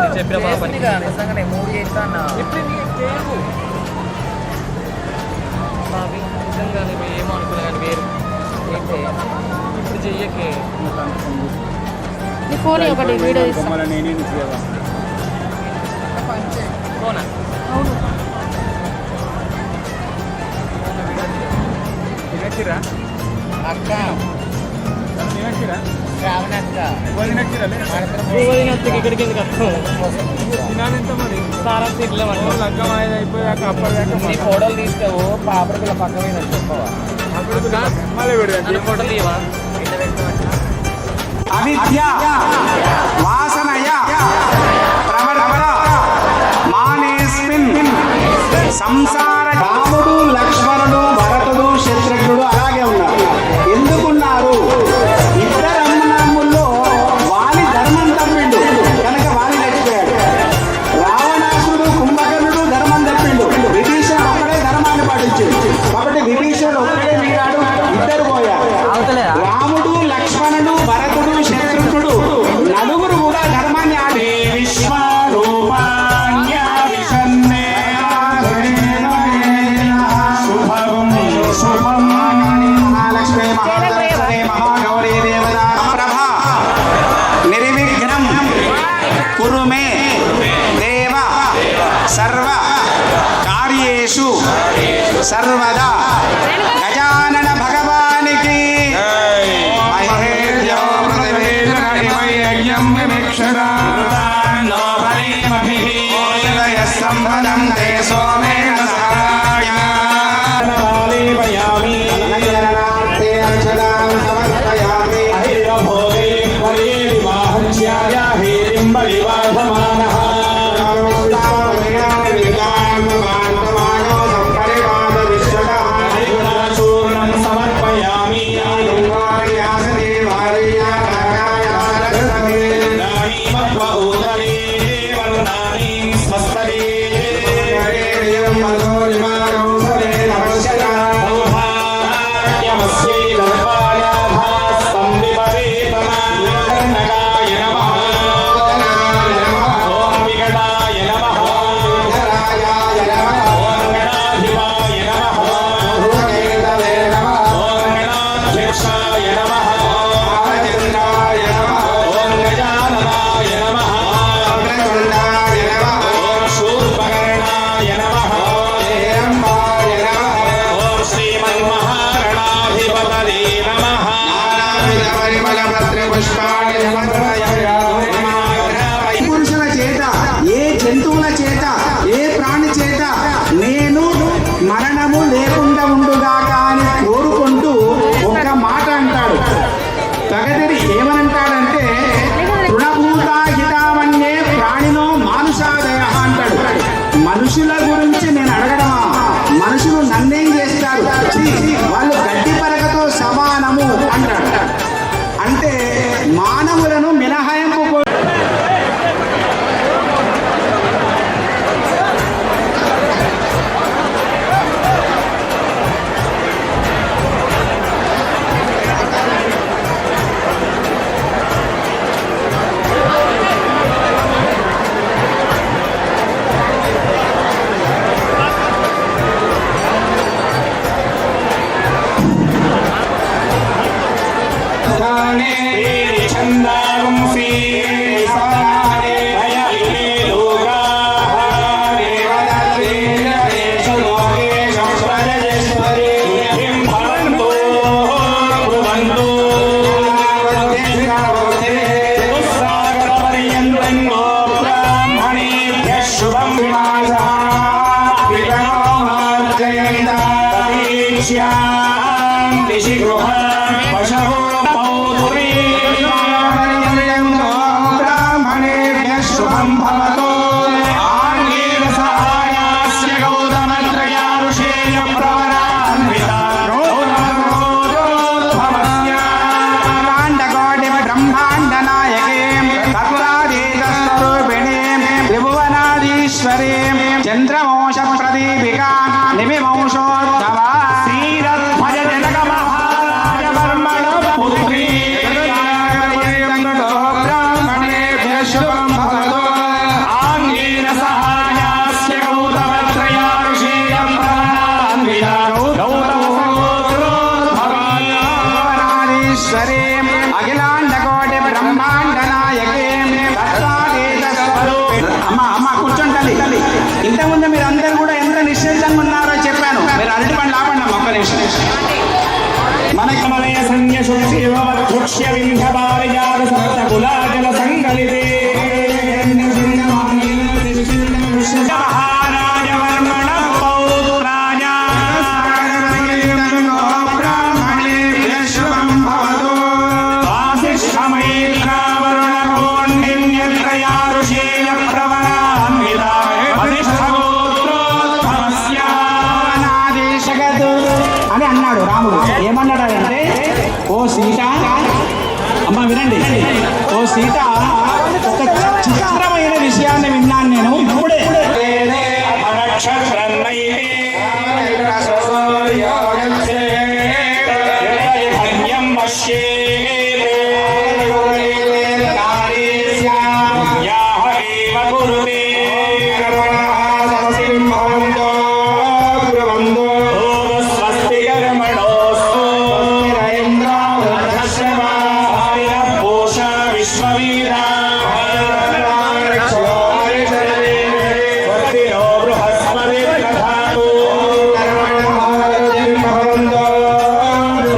నిజంగానే మూడు చేస్తాను నిజంగానే ఏమనుకున్నా కానీ వేరు అయితే ఇప్పుడు చెయ్యకే ఫోన్ ఒకటి వీడియో ఫోనా తినచ్చిరా అక్క తినచ్చిరా ఇక్కడికి ఎందుకు తినాలంత మరి సారా సీట్లు లగ్గం అయిపోయాక అప్పటిదాకా నీ ఫోటోలు తీసుకోవు పాపడికి పక్క మీద చెప్పవా మళ్ళీ పెడతాను ఫోటోలు తీయవా అవిద్య వాసనయ ప్రవర్తన మానేస్మిన్ సంసార. రాముడు లక్ష్మణుడు భరతుడు శత్రుఘ్నుడు అలాగే ఉన్నారు. ఎందుకున్నారు? ఇద్దరు అన్నదమ్ముల్లో వాలి ధర్మం తప్పిండు కనుక వాలి చచ్చిపోయాడు. రావణాసుడు కుంభకర్ణుడు ధర్మం తప్పిండు, విభీషణుడు ఒక్కడే ధర్మాన్ని పాటించాడు. కాబట్టి విభీషణుడు ఒక్కడే మిగిలాడు, ఇద్దరు పోయారు. రాముడు లక్ష్మణుడు భరతుడు శత్రుఘ్నుడు నలుగురు కూడా ధర్మాన్ని ఆడే మహాలక్ష్మి మహాలక్ష్మి మహాగౌరీ దేవత ప్రభా నిర్విఘ్నం కురు మే దేవ సర్వ కార్యేషు సర్వదా. గజానన భగవానికి సంపదం తే సోమేన సహాయ తే అక్షరాం సమర్పయామి. భోగే పరే వివాహస్యాయ హేరిం పరివాధమానః సంపరివాద విశ్వదా వాళ్ళు గడ్డి పరకతో సమానము అంటాడు. అంటే మానవులను మినహాయింపు చంద్రవంశ ప్రదీపికా నిమివంశోద్భవ శ్రీరథ్వజ జనక మహారాజ వర్మణ పుత్రీ బ్రాహ్మణేభ్య శుభం భవతు ఆంగేన సహాయాస్య గౌతమత్రయా ఋషేయం ప్రాన్వితా గౌతమోత్తరోద్భవానాదీశ్వరే అఖిలాండ కోటి బ్రహ్మాండ నాయకే అమ్మ కూర్చోండి తల్లి. ఇంతకుముందు మీరు అందరూ కూడా ఎంత నిశ్చితంగా ఉన్నారో చెప్పాను. మీరు అరటి పండ్లు ఆపండి అమ్మ ఒక్క నిమిషం. మనకి కమలయ సంయశుక్ష్య వింధ్యపారిజాత సప్త కులాజల సంకలితే మహారాజ వర్మణ పౌత్రాయ బ్రాహ్మణేభ్య శుభం భవతు వాసిష్ఠమైత్రావరుణ కోండిన్యత్రయా ఋషేయ ప్రవరాన్వితా వసిష్ఠగోత్రోద్భవస్య అని అన్నాడు రాముడు. ఏమన్నాడంటే, ఓ సీత, అమ్మ వినండి, ఓ సీత, ఒక చిత్రమైన విషయాన్ని విన్నాను నేను.